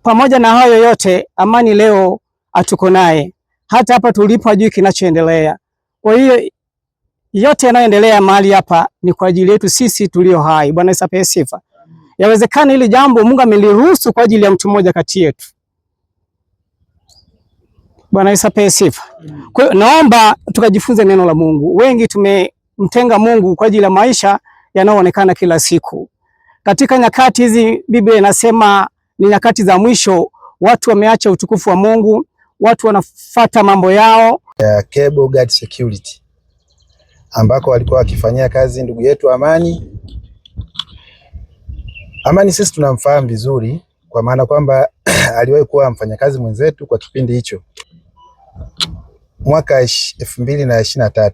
pamoja na hayo yote, Amani leo atuko naye hata hapa tulipo, hajui kinachoendelea. Kwa hiyo yote yanayoendelea mahali hapa ni kwa ajili yetu sisi tulio hai. Bwana Yesu apewe sifa. Yawezekana hili jambo Mungu ameliruhusu kwa ajili ya mtu mmoja kati yetu. Bwana Yesu apewe sifa. Kwa hiyo naomba tukajifunze neno la Mungu. Wengi tumemtenga Mungu kwa ajili ya maisha yanayoonekana kila siku. Katika nyakati hizi Biblia inasema ni nyakati za mwisho, watu wameacha utukufu wa Mungu, watu wanafuata mambo yao. Cable Guard Security ambako walikuwa wakifanyia kazi ndugu yetu Amani. Amani sisi tunamfahamu vizuri kwa maana kwamba aliwahi kuwa mfanyakazi mwenzetu kwa kipindi hicho. Mwaka 2023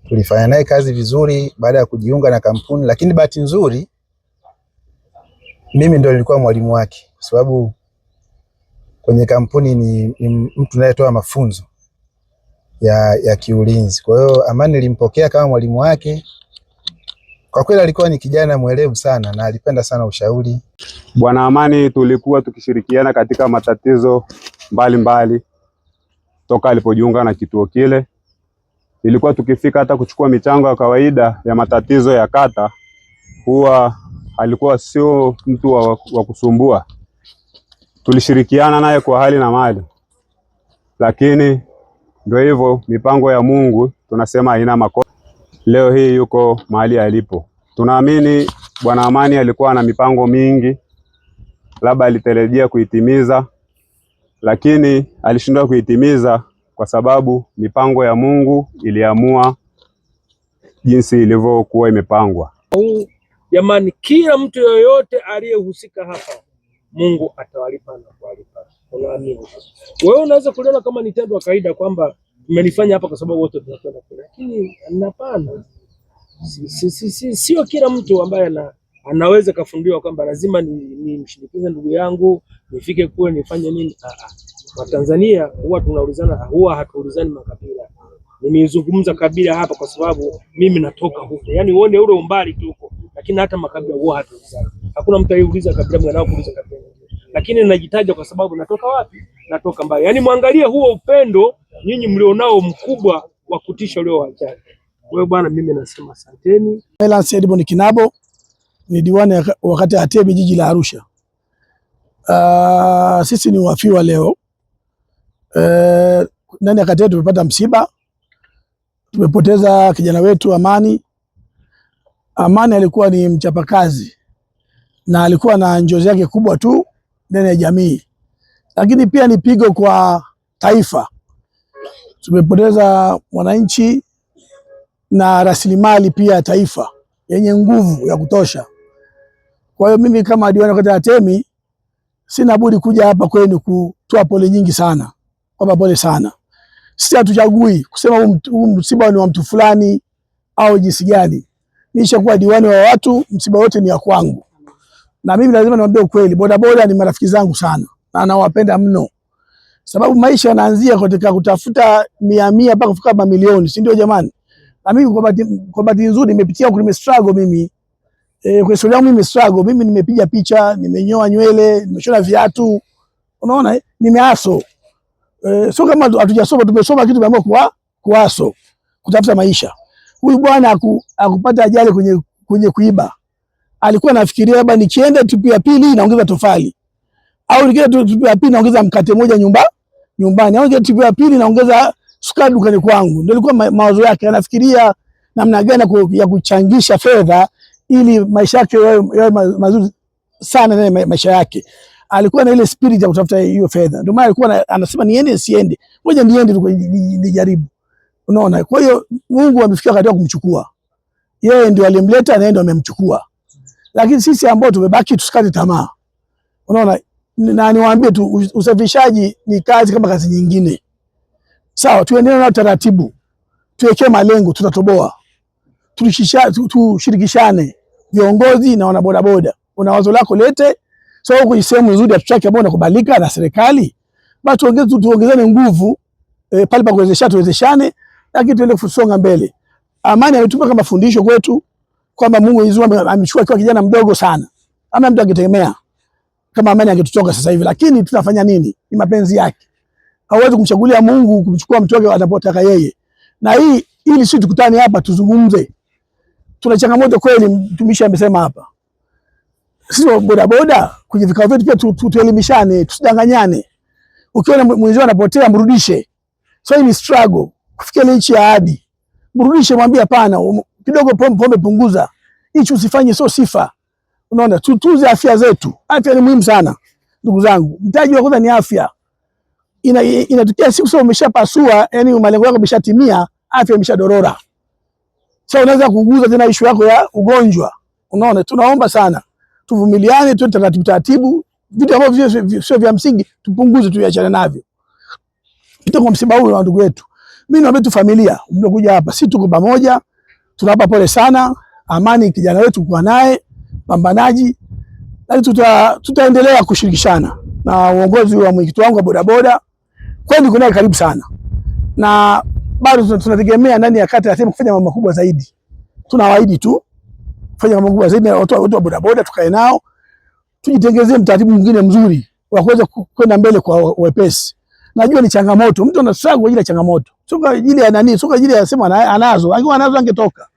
tulifanya naye kazi vizuri baada ya kujiunga na kampuni, lakini bahati nzuri mimi ndio nilikuwa mwalimu wake, kwa sababu kwenye kampuni ni mtu anayetoa mafunzo ya kiulinzi. Kwa hiyo Amani nilimpokea kama mwalimu wake. Kwa kweli alikuwa ni kijana mwelevu sana na alipenda sana ushauri. Bwana Amani tulikuwa tukishirikiana katika matatizo mbalimbali toka alipojiunga na kituo kile. Ilikuwa tukifika hata kuchukua michango ya kawaida ya matatizo ya kata, huwa alikuwa sio mtu wa kusumbua. Tulishirikiana naye kwa hali na mali. Lakini ndio hivyo, mipango ya Mungu tunasema haina makosa. Leo hii yuko mahali alipo. Tunaamini Bwana Amani alikuwa na mipango mingi, labda alitarajia kuitimiza, lakini alishindwa kuitimiza kwa sababu mipango ya Mungu iliamua jinsi ilivyokuwa imepangwa. Jamani, kila mtu yoyote aliyehusika hapa Mungu atawalipa na kuwalipa. Unaamini? Wewe unaweza kuliona kama ni tendo la kawaida kwamba tumelifanya hapa kwa sababu wote tunakwenda kule, lakini hapana. Sio kila mtu ambaye anaweza kafundiwa kwamba lazima nimshinikize ndugu yangu nifike kule nifanye nini. Watanzania huwa tunaulizana, huwa hatuulizani makabila. Nimezungumza kabila hapa kwa sababu mimi natoka huko. Yaani uone ule umbali tu huko, lakini hata makabila huwa hatuulizani. Hakuna mtu anayeuliza kabila mwanao kuuliza kabila. Lakini ninajitaja kwa sababu natoka wapi? Natoka mbali. Yaani muangalie huo upendo nyinyi mlionao mkubwa wa kutisha ule wachache. Wewe bwana, mimi nasema asanteni. Elance Edmond Kinabo ni diwani wakati Atemi jiji la Arusha. Sisi ni wafiwa leo. Ndani ya kata yetu tumepata msiba. Tumepoteza kijana wetu Amani. Amani alikuwa ni mchapakazi na alikuwa na njozi yake kubwa tu ndani ya jamii, lakini pia ni pigo kwa taifa. Tumepoteza mwananchi na rasilimali pia taifa yenye nguvu ya kutosha. Kwa hiyo mimi kama diwani wa kata ya Atemi sina budi kuja hapa kwenu kutoa pole nyingi sana. Kwamba pole sana. Sisi hatuchagui kusema huu msiba ni wa mtu fulani au jinsi gani. Nishakuwa diwani wa watu, msiba wote ni ya kwangu. Na mimi lazima niwaambie ukweli, bodaboda ni marafiki zangu sana na nawapenda mno. Sababu maisha yanaanzia katika kutafuta 100 mpaka kufika mamilioni, si ndio jamani? Na mimi kwa bahati nzuri nimepitia huko, nimestruggle mimi. Kwa historia yangu mimi struggle, mimi nimepiga picha, nimenyoa nywele, nimeshona viatu. Unaona, nimeaso. Sio kama hatujasoma, tumesoma kitu tumeamua kuaso, kutafuta maisha. Huyu bwana akupata ajali kwenye kuiba. Alikuwa anafikiria labda nikienda tupu ya pili naongeza tofali, au nikienda tupu ya pili naongeza mkate moja nyumbani, au nikienda tupu ya pili naongeza sukari dukani kwangu. Ndio ilikuwa mawazo yake. Anafikiria namna gani ya kuchangisha fedha ili maisha yake yawe mazuri sana na maisha yake. Alikuwa na ile spirit ya kutafuta hiyo fedha. Ndio maana alikuwa anasema niende siende. Ngoja niende nijaribu. Unaona? Kwa hiyo Mungu amefikia wakati wa kumchukua. Yeye ndio alimleta na yeye ndio amemchukua. Lakini sisi ambao tumebaki tusikate tamaa. Unaona? Na niwaambie tu, usafishaji ni kazi kama kazi nyingine. Sawa, tuendelee na taratibu. Tuwekee malengo, tutatoboa. Tushirikishane viongozi na wanabodaboda. Una wazo lako lete. So huko sehemu nzuri ya tuchake ambao inakubalika na serikali. Basi tuongezane nguvu pale pa kuwezesha tuwezeshane, lakini tuende kusonga mbele. Amani ametupa kama fundisho kwetu kwamba Mungu Yesu amechukua kwa kijana mdogo sana. Ama mtu akitegemea. kama Amani angetutoka sasa hivi, lakini tutafanya nini? Ni mapenzi yake. Hawezi kumchagulia Mungu kumchukua mtu wake anapotaka yeye. Na ili sisi tukutane hapa tuzungumze. Tuna changamoto kweli, mtumishi amesema hapa. Sisi boda boda kwenye vikao vyetu pia tuelimishane, tusidanganyane. Ukiona mwenzio anapotea mrudishe. So hii ni struggle kufikia ile nchi ya ahadi. Mrudishe, mwambie hapana, kidogo pombe punguza. Hicho usifanye, sio sifa. Unaona, tutunze afya zetu. Afya ni muhimu sana. Ndugu zangu, mtaji wa kwanza ni afya. Inatokea siku sio umeshapasua, yani malengo yako yameshatimia, afya imeshadorora. Sasa unaweza kuguza tena issue yako ya ugonjwa. Unaona, tunaomba sana tuvumiliane, tu taratibu, vitu ambavyo sio vya msingi tupunguze, tuiachane navyo. Kwa msiba huu wa ndugu wetu, mimi naomba tu familia mnakuja hapa, sisi tuko pamoja, tunapa pole sana. Amani kijana wetu kwa naye pambanaji, na tutaendelea kushirikishana na uongozi wa mwenyekiti wangu wa bodaboda, kwani kuna karibu sana, na bado tunategemea ndani ya kata ya Temeke kufanya mambo makubwa zaidi. Tunawaahidi tu kufanya mambo makubwa zaidi, na watu wa bodaboda tukae nao, tujitengezee mtaratibu mwingine mzuri wa kuweza kwenda mbele kwa wepesi. Najua ni changamoto, mtu ana struggle kwa ajili ya changamoto, sio kwa ajili ya nani, sio kwa ajili ya sema anazo, angekuwa anazo angetoka.